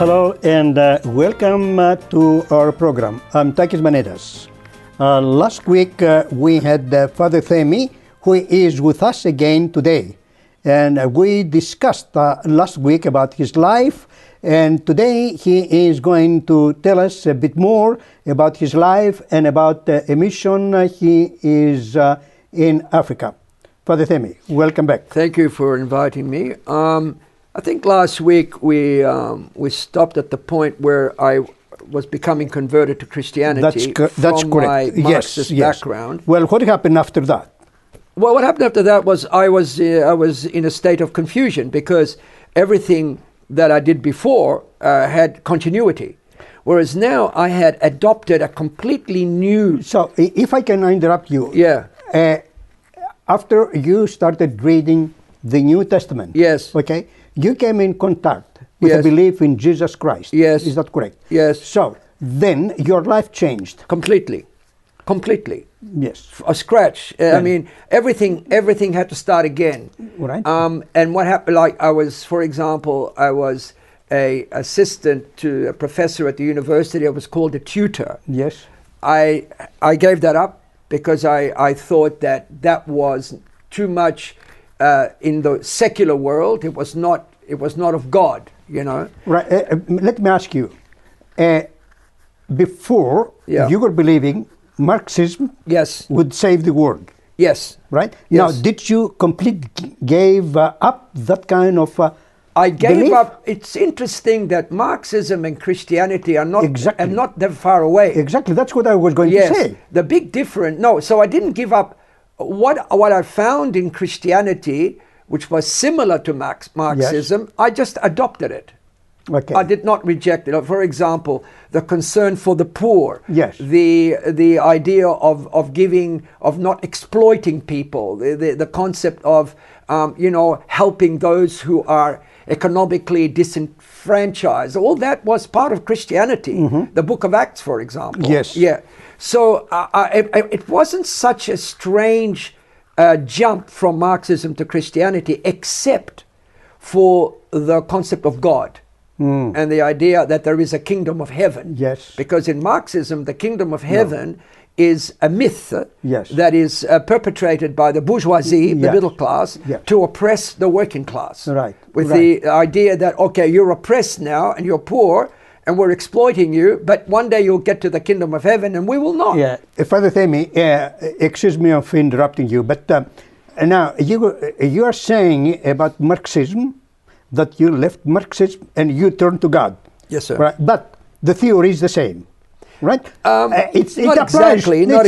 Hello and welcome to our program. I'm Takis Manedas. Last week we had Father Themi, who is with us again today. And we discussed last week about his life, and today he is going to tell us a bit more about his life and about a mission he is in Africa. Father Themi, welcome back. Thank you for inviting me. I think last week we stopped at the point where I was becoming converted to Christianity that's from correct. my Marxist background. Well, what happened after that? Well, what happened after that was I was in a state of confusion because everything that I did before had continuity, whereas now I had adopted a completely new. So, if I can interrupt you, yeah. After you started reading the New Testament, yes, okay, you came in contact with a belief in Jesus Christ. Yes, is that correct? Yes. So then your life changed completely. Yes. A scratch. I mean, everything had to start again. Right. And what happened? Like I was, for example, I was a assistant to a professor at the university. I was called a tutor. Yes. I gave that up because I thought that was too much in the secular world. It was not of God. You know. Right. Let me ask you. Before you were believing Marxism would save the world. Yes. Right? Yes. Now, did you completely gave up that kind of I gave belief? up. It's interesting that Marxism and Christianity are not that far away. Exactly. That's what I was going to say. The big difference. No, so I didn't give up. What I found in Christianity, which was similar to Marxism, I just adopted it. Okay. I did not reject it. For example, the concern for the poor. Yes. The idea of giving, of not exploiting people. The concept of helping those who are economically disenfranchised. All that was part of Christianity. Mm-hmm. The Book of Acts, for example. Yes. Yeah. So it wasn't such a strange jump from Marxism to Christianity, except for the concept of God. And the idea that there is a kingdom of heaven. Yes. Because in Marxism, the kingdom of heaven is a myth that is perpetrated by the bourgeoisie, the middle class, to oppress the working class. Right. With the idea that, okay, you're oppressed now and you're poor and we're exploiting you, but one day you'll get to the kingdom of heaven and we will not. Yeah. Father Themi, excuse me for interrupting you, but now you are saying about Marxism that you left Marxism and you turned to God. Yes, sir. Right? But the theory is the same, right? Not exactly, not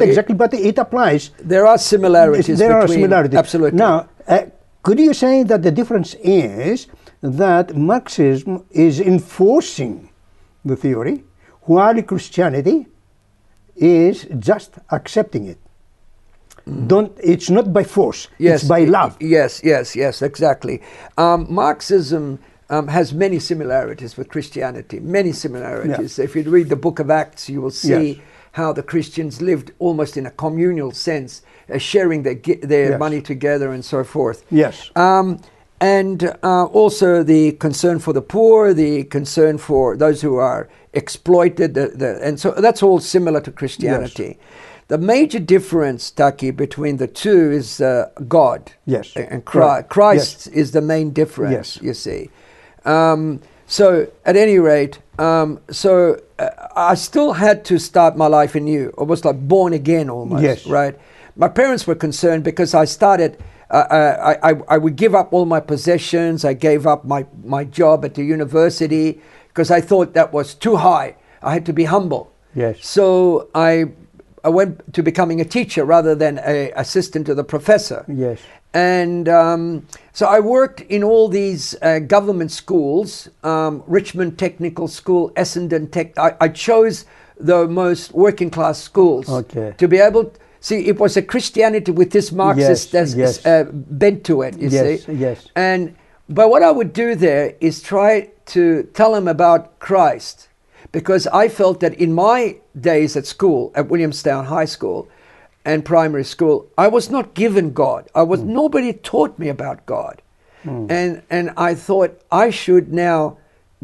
exactly, but it applies. There are similarities. Absolutely. Now, could you say that the difference is that Marxism is enforcing the theory, while Christianity is just accepting it? It's not by force, it's by love. Yes, exactly. Marxism has many similarities with Christianity, many similarities. If you read the Book of Acts, you will see how the Christians lived almost in a communal sense, sharing their money together and so forth. Yes. And also the concern for the poor, the concern for those who are exploited, and so that's all similar to Christianity. Yes. The major difference, Taki, between the two is God. Yes. And Christ is the main difference, you see. So at any rate, I still had to start my life anew. I was like born again almost, right? My parents were concerned because I started, I would give up all my possessions. I gave up my job at the university because I thought that was too high. I had to be humble. Yes. So I went to becoming a teacher rather than an assistant to the professor. Yes. And so I worked in all these government schools, Richmond Technical School, Essendon Tech. I chose the most working class schools to be able to see. It was a Christianity with this Marxist bent to it, you see. Yes. But what I would do there is try to tell them about Christ. Because I felt that in my days at school, at Williamstown High School and primary school, I was not given God. Nobody taught me about God. And I thought I should now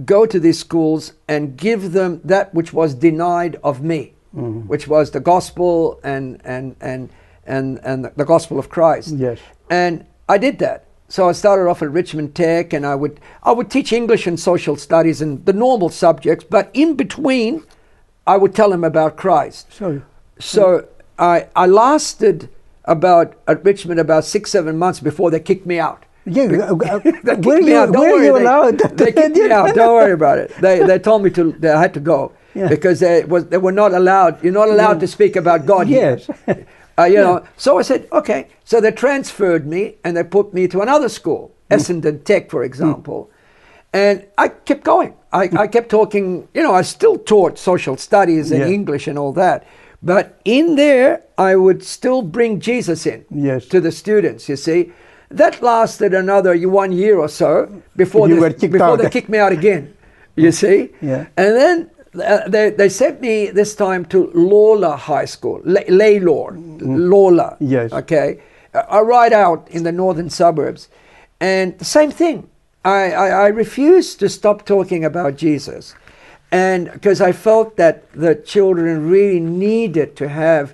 go to these schools and give them that which was denied of me, which was the gospel and the gospel of Christ. Yes. And I did that. So I started off at Richmond Tech, and I would teach English and social studies and the normal subjects, but in between, I would tell them about Christ. So I lasted at Richmond about 6-7 months before they kicked me out. Yeah, were you allowed? They kicked me out. Don't worry about it. They told me I had to go because they were not allowed. You're not allowed to speak about God. Yes. You know. So I said, okay. So they transferred me and they put me to another school, Essendon Tech, for example. And I kept going. I kept talking. You know, I still taught social studies and English and all that. But in there, I would still bring Jesus in to the students. You see. That lasted another 1 year or so before they kicked me out again, you see. Yeah. And then they sent me this time to Lawler High School, Laylor, Lawler. Yes. Okay, right out in the northern suburbs, and the same thing. I refused to stop talking about Jesus, and because I felt that the children really needed to have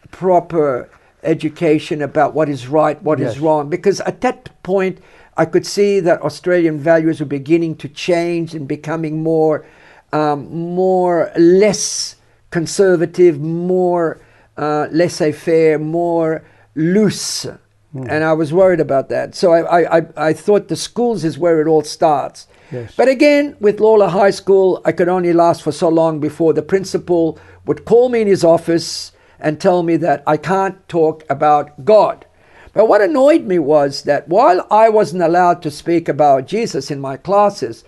proper education about what is right, what is wrong, because at that point I could see that Australian values were beginning to change and becoming less conservative, more laissez-faire, more loose, and I was worried about that. So I thought the schools is where it all starts. Yes. But again, with Lawler High School, I could only last for so long before the principal would call me in his office and tell me that I can't talk about God. But what annoyed me was that while I wasn't allowed to speak about Jesus in my classes,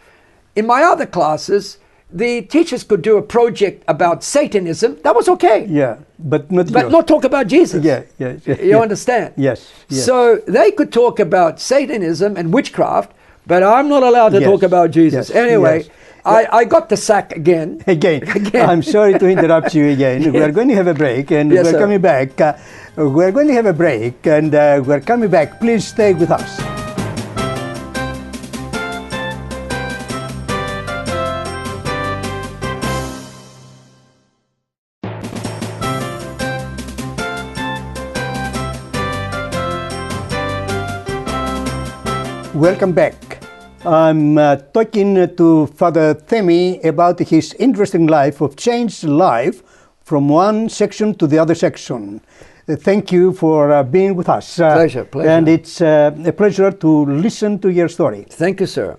in my other classes, the teachers could do a project about Satanism. That was okay. Yeah, but not talk about Jesus. You understand? Yes. So they could talk about Satanism and witchcraft, but I'm not allowed to talk about Jesus. Anyway. I got the sack again. Again. I'm sorry to interrupt you again. We are going to have a break, and we're coming back. We're going to have a break, and we're coming back. Please stay with us. Welcome back. I'm talking to Father Themi about his interesting life of changed life from one section to the other section. Thank you for being with us. Pleasure. And it's a pleasure to listen to your story. Thank you, sir.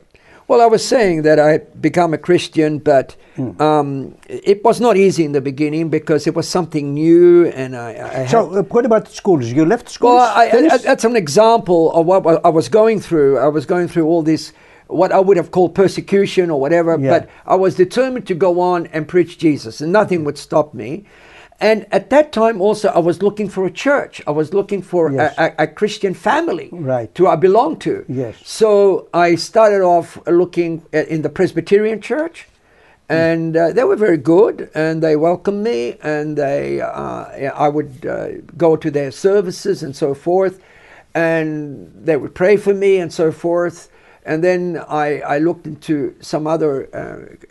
Well, I was saying that I become a Christian, but it was not easy in the beginning because it was something new, and So, what about schools? You left schools? Well, that's an example of what I was going through. I was going through all this, what I would have called persecution or whatever, but I was determined to go on and preach Jesus, and nothing would stop me. And at that time also, I was looking for a church. I was looking for a Christian family to belong to. Yes. So I started off looking in the Presbyterian church, and they were very good, and they welcomed me, and I would go to their services and so forth, and they would pray for me and so forth. And then I looked into some other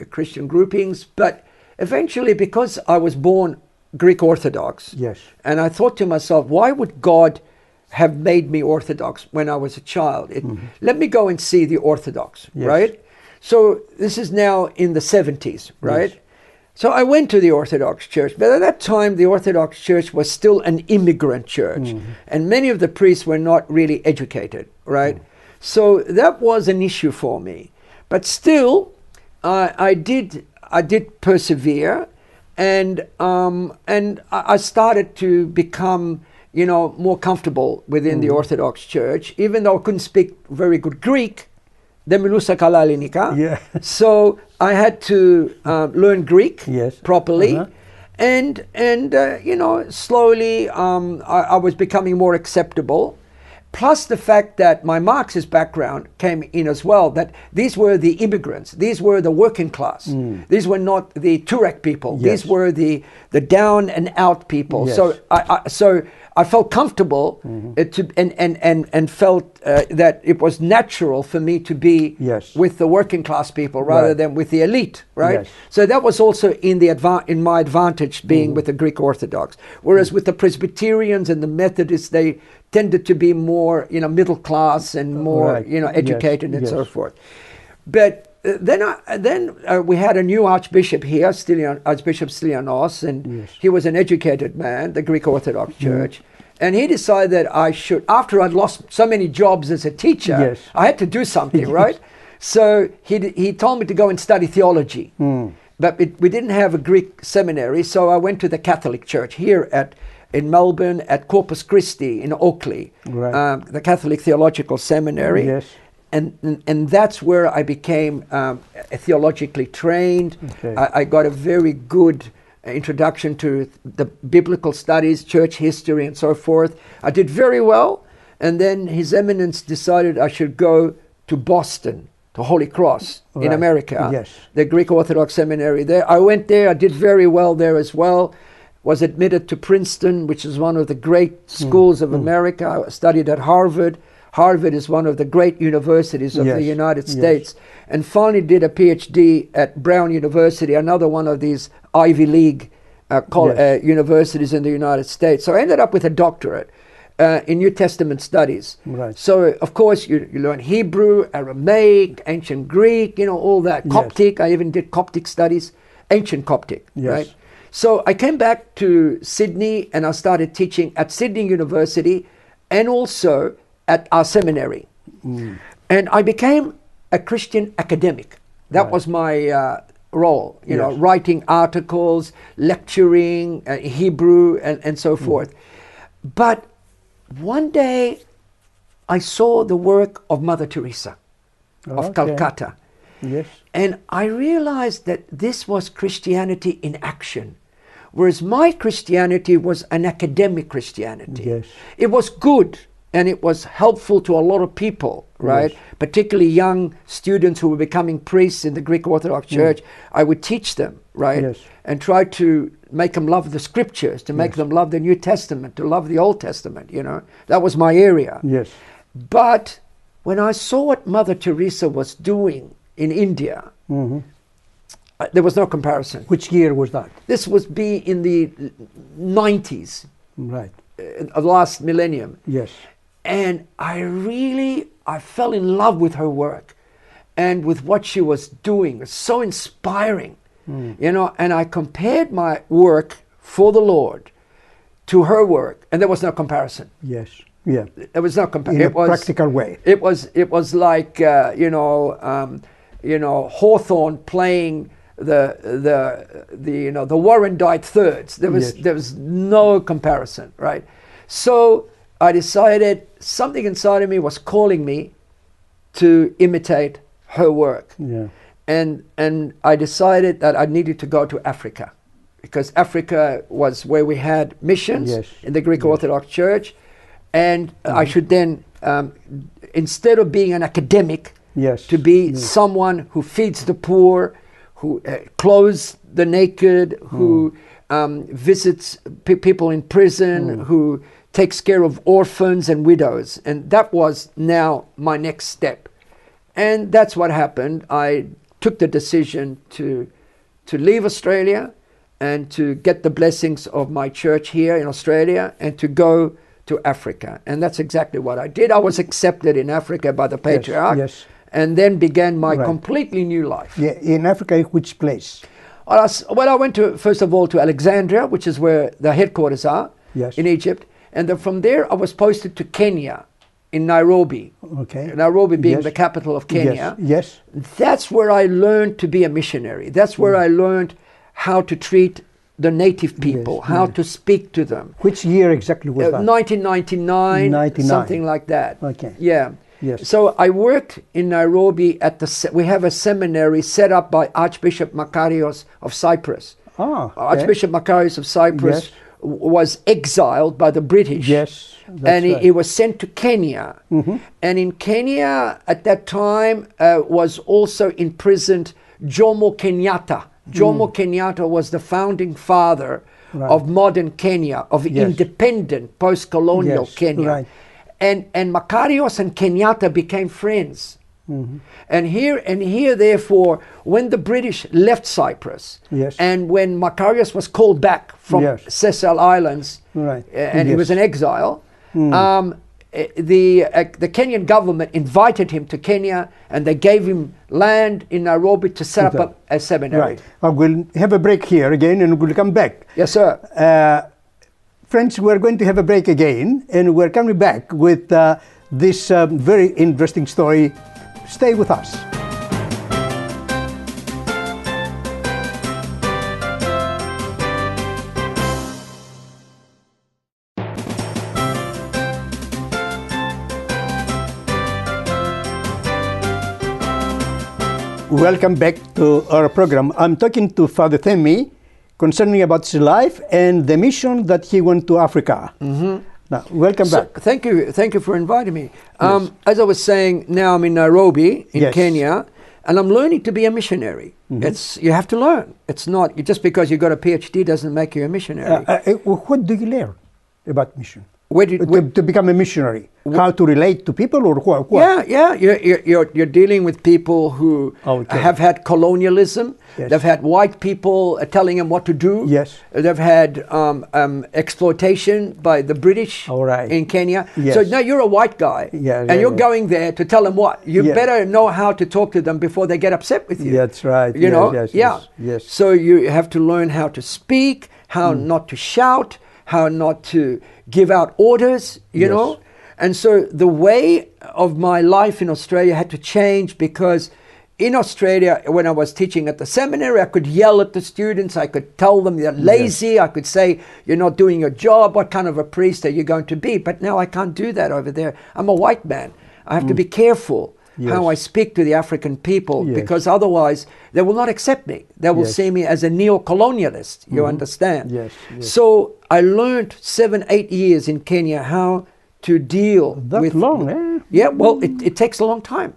Christian groupings, but eventually, because I was born Greek Orthodox, and I thought to myself, why would God have made me Orthodox when I was a child? Let me go and see the Orthodox, right? So this is now in the 70s, right? Yes. So I went to the Orthodox Church, but at that time the Orthodox Church was still an immigrant church, and many of the priests were not really educated, right? So that was an issue for me. But still, I did persevere, and I started to become, more comfortable within the Orthodox Church, even though I couldn't speak very good Greek. So I had to learn Greek properly, and slowly I was becoming more acceptable. Plus the fact that my Marxist background came in as well, that these were the immigrants, these were the working class, these were not the Turek people, these were the down and out people. Yes. So I felt comfortable and felt that it was natural for me to be with the working class people rather than with the elite, right? Yes. So that was also in my advantage being with the Greek Orthodox. Whereas with the Presbyterians and the Methodists, they tended to be more, middle class and more, educated and so forth. But then we had a new archbishop here, Archbishop Stylianos, and he was an educated man, the Greek Orthodox Church. And he decided that I should, after I'd lost so many jobs as a teacher, I had to do something, right? So he told me to go and study theology. But we didn't have a Greek seminary, so I went to the Catholic Church here in Melbourne at Corpus Christi in Oakley, the Catholic Theological Seminary. Yes. And that's where I became theologically trained. Okay. I got a very good introduction to the biblical studies, church history, and so forth. I did very well. And then His Eminence decided I should go to Boston, to Holy Cross in America, the Greek Orthodox Seminary there. I went there. I did very well there as well. Was admitted to Princeton, which is one of the great schools of America. I studied at Harvard. Harvard is one of the great universities of the United States. And finally did a PhD at Brown University, another one of these Ivy League universities in the United States. So I ended up with a doctorate in New Testament studies. Right. So, of course, you learn Hebrew, Aramaic, ancient Greek, all that. Coptic, I even did Coptic studies, ancient Coptic, right? So I came back to Sydney and I started teaching at Sydney University and also at our seminary. And I became a Christian academic. That was my role, writing articles, lecturing, Hebrew, and so forth. But one day I saw the work of Mother Teresa of Calcutta. Yes. And I realized that this was Christianity in action. Whereas my Christianity was an academic Christianity. Yes. It was good and it was helpful to a lot of people, right? Particularly young students who were becoming priests in the Greek Orthodox Church. I would teach them, right? Yes. And try to make them love the scriptures, to make them love the New Testament, to love the Old Testament, That was my area. Yes. But when I saw what Mother Teresa was doing in India, there was no comparison. Which year was that? This was in the 90s, Right. Of last millennium. Yes. And I fell in love with her work and with what she was doing. It was so inspiring, and I compared my work for the Lord to her work, and there was no comparison. Yes. Yeah. There was no comparison. In a practical way. It was like Hawthorne playing the Warrendyte thirds. There was no comparison, right? So I decided something inside of me was calling me to imitate her work. Yeah. And I decided that I needed to go to Africa, because Africa was where we had missions in the Greek Orthodox Church, and I should then, instead of being an academic, to be someone who feeds the poor, who clothes the naked, who visits people in prison, who takes care of orphans and widows. And that was now my next step. And that's what happened. I took the decision to leave Australia and to get the blessings of my church here in Australia and to go to Africa. And that's exactly what I did. I was accepted in Africa by the patriarch. Yes. And then began my completely new life. Yeah, in Africa, which place? Well, I went first of all to Alexandria, which is where the headquarters are in Egypt. And then from there, I was posted to Kenya, in Nairobi. Okay. Nairobi being the capital of Kenya. Yes. That's where I learned to be a missionary. That's where I learned how to treat the native people, how to speak to them. Which year exactly was that? 1999, something like that. Okay. Yeah. Yes. So I worked in Nairobi we have a seminary set up by Archbishop Makarios of Cyprus. Ah, okay. Archbishop Makarios of Cyprus was exiled by the British. Yes. And he was sent to Kenya. And in Kenya at that time was also imprisoned Jomo Kenyatta. Jomo Kenyatta was the founding father of modern Kenya, of independent post-colonial Kenya. Right. And Makarios and Kenyatta became friends. And here, therefore, when the British left Cyprus, and when Makarios was called back from Seychelles Islands, and he was in exile, the Kenyan government invited him to Kenya, and they gave him land in Nairobi to set up a seminary. Right. We'll have a break here again, and we'll come back. Yes, sir. Friends, we're going to have a break again, and we're coming back with this very interesting story. Stay with us. Welcome back to our program. I'm talking to Father Themi concerning about his life and the mission that he went to Africa. Now, welcome back. Thank you for inviting me. As I was saying, now I'm in Nairobi in Kenya, and I'm learning to be a missionary. You have to learn. It's not just because you got a PhD doesn't make you a missionary. What do you learn about mission? To become a missionary, how to relate to people, or what? Yeah. You're dealing with people who have had colonialism. They've had white people telling them what to do. They've had exploitation by the British in Kenya. So now you're a white guy, and you're going there to tell them what. You better know how to talk to them before they get upset with you. That's right. You know. Yes. So you have to learn how to speak, how not to shout, how not to give out orders, you know. And so the way of my life in Australia had to change, because in Australia, when I was teaching at the seminary, I could yell at the students, I could tell them they're lazy, I could say, you're not doing your job, what kind of a priest are you going to be? But now I can't do that over there. I'm a white man. I have to be careful how I speak to the African people, because otherwise they will not accept me. They will see me as a neo-colonialist, you understand? So I learned 7-8 years in Kenya how to deal with... long, eh? Yeah, well, it takes a long time.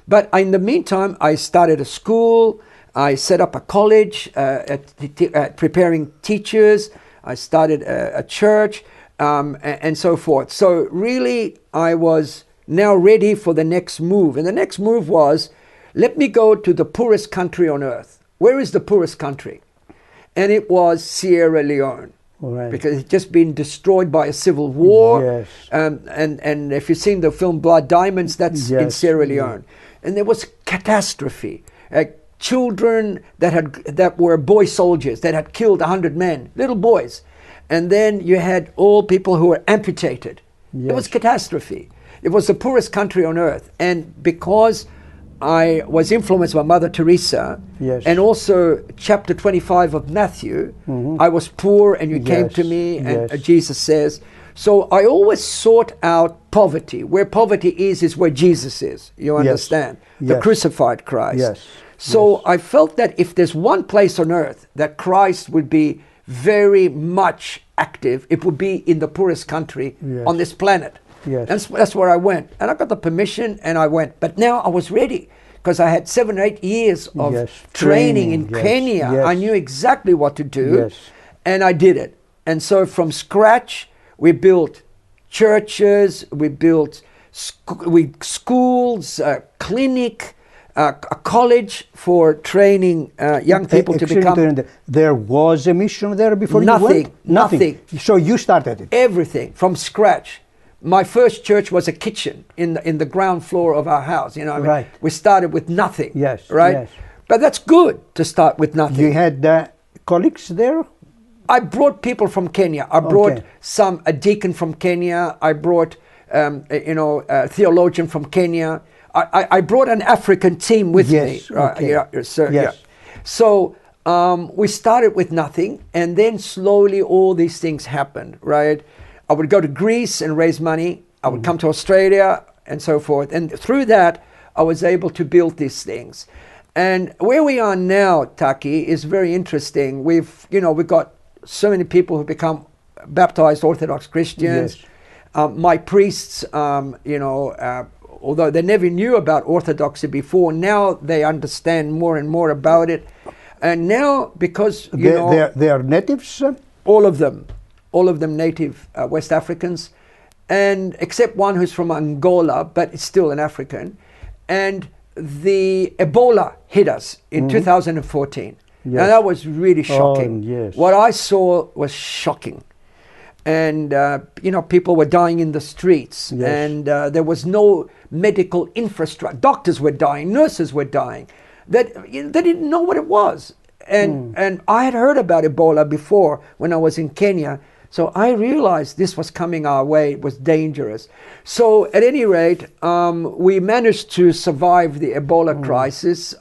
But in the meantime, I started a school, I set up a college, preparing teachers, I started a church, and so forth. So really, I was now ready for the next move. And the next move was, let me go to the poorest country on earth. Where is the poorest country? And it was Sierra Leone. Because it's just been destroyed by a civil war. And if you've seen the film Blood Diamonds, that's in Sierra Leone. And there was catastrophe. Children that were boy soldiers that had killed 100 men, little boys. And then you had all people who were amputated. It was catastrophe. It was the poorest country on earth. And because I was influenced by Mother Teresa, and also chapter 25 of Matthew, I was poor and you came to me, and Jesus says. So I always sought out poverty. Where poverty is where Jesus is. You understand? The crucified Christ. So I felt that if there's one place on earth that Christ would be very much active, it would be in the poorest country on this planet. That's where I went. And I got the permission and I went. But now I was ready, because I had 7 or 8 years of training in Kenya. I knew exactly what to do. And I did it. And so from scratch, we built churches, we built schools, a clinic, a college for training young people to become... There was a mission there before you went? Nothing. So you started it? Everything, from scratch. My first church was a kitchen in the ground floor of our house. You know, we started with nothing. But that's good to start with nothing. You had colleagues there? I brought people from Kenya. I brought a deacon from Kenya. I brought a theologian from Kenya. I brought an African team with me. So we started with nothing, and then slowly all these things happened, right? I would go to Greece and raise money. I would come to Australia and so forth. And through that, I was able to build these things. And where we are now, Taki, is very interesting. We've got so many people who become baptized Orthodox Christians. Yes. My priests, although they never knew about Orthodoxy before, now they understand more and more about it. And now, because they are natives, all of them native West Africans, and except one who's from Angola, but it's still an African. And the Ebola hit us in 2014. Yes. Now that was really shocking. Yes. What I saw was shocking. And people were dying in the streets. Yes. And there was no medical infrastructure. Doctors were dying, nurses were dying. They didn't know what it was. And I had heard about Ebola before when I was in Kenya. So I realized this was coming our way. It was dangerous. So at any rate, we managed to survive the Ebola crisis.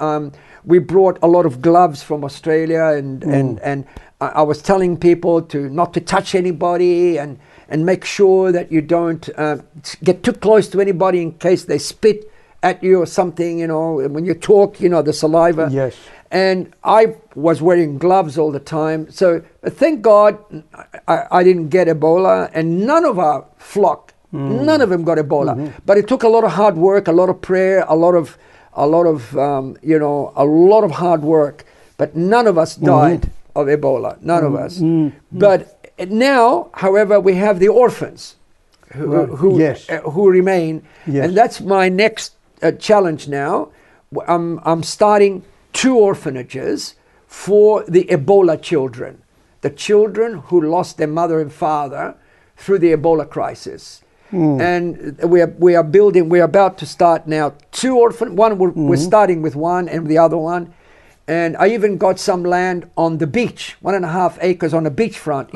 We brought a lot of gloves from Australia, and I was telling people not to touch anybody and make sure that you don't get too close to anybody in case they spit at you or something, when you talk, the saliva. Yes. And I was wearing gloves all the time. So thank God I didn't get Ebola, and none of our flock, none of them got Ebola. But it took a lot of hard work, a lot of prayer, a lot of hard work. But none of us died of Ebola, none of us. But now, however, we have the orphans who remain. Yes. And that's my next challenge now. I'm starting 2 orphanages for the Ebola children, the children who lost their mother and father through the Ebola crisis. And we are about to start now 2 orphanages. We're starting with one and the other one. And I even got some land on the beach, 1.5 acres on the beachfront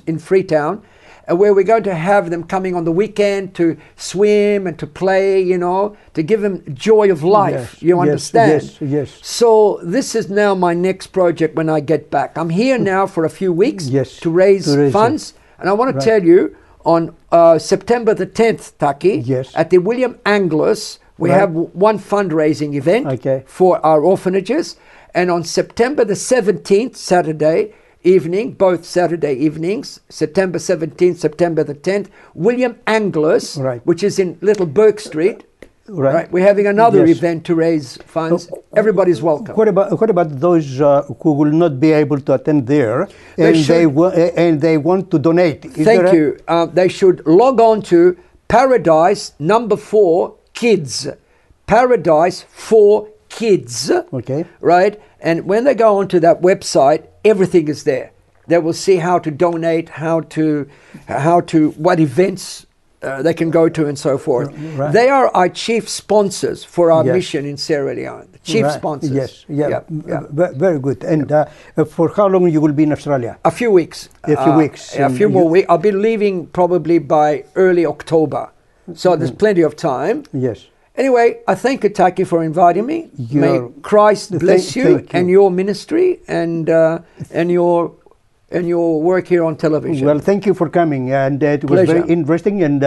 in Freetown, where we're going to have them coming on the weekend to swim and to play, to give them joy of life. Yes, you understand? Yes. So this is now my next project when I get back. I'm here now for a few weeks to raise funds. And I want to tell you, on September the 10th, Taki, at the William Anglus, we have one fundraising event for our orphanages. And on September the 17th, Saturday evening, both Saturday evenings, September 17th, September the 10th, William Anglus, which is in Little Burke Street. Right. We're having another event to raise funds. Everybody's welcome. What about those who will not be able to attend there and they want to donate? Thank you. They should log on to Paradise number 4 Kids. Paradise for Kids. Okay. Right? And when they go onto that website, everything is there. They will see how to donate, what events they can go to and so forth. Right. They are our chief sponsors for our mission in Sierra Leone. The chief sponsors. Very good. And for how long you will be in Australia? A few weeks. A few weeks. A few more weeks. I'll be leaving probably by early October. So there's plenty of time. Yes. Anyway, I thank you, Taki, for inviting me. May Christ bless you and your ministry and your work here on television. Well, thank you for coming, and it was very interesting. And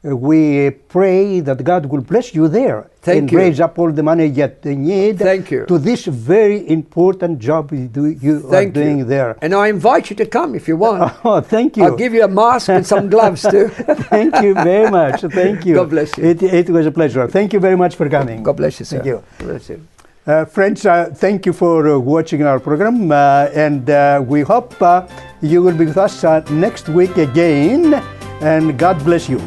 we pray that God will bless you there and raise up all the money that they need to this very important job you are doing there. And I invite you to come if you want. Oh, thank you. I'll give you a mask and some gloves too. Thank you very much. Thank you. God bless you. It was a pleasure. Thank you very much for coming. God bless you, sir. Thank you. God bless you. Friends, thank you for watching our program, and we hope you will be with us next week again, and God bless you.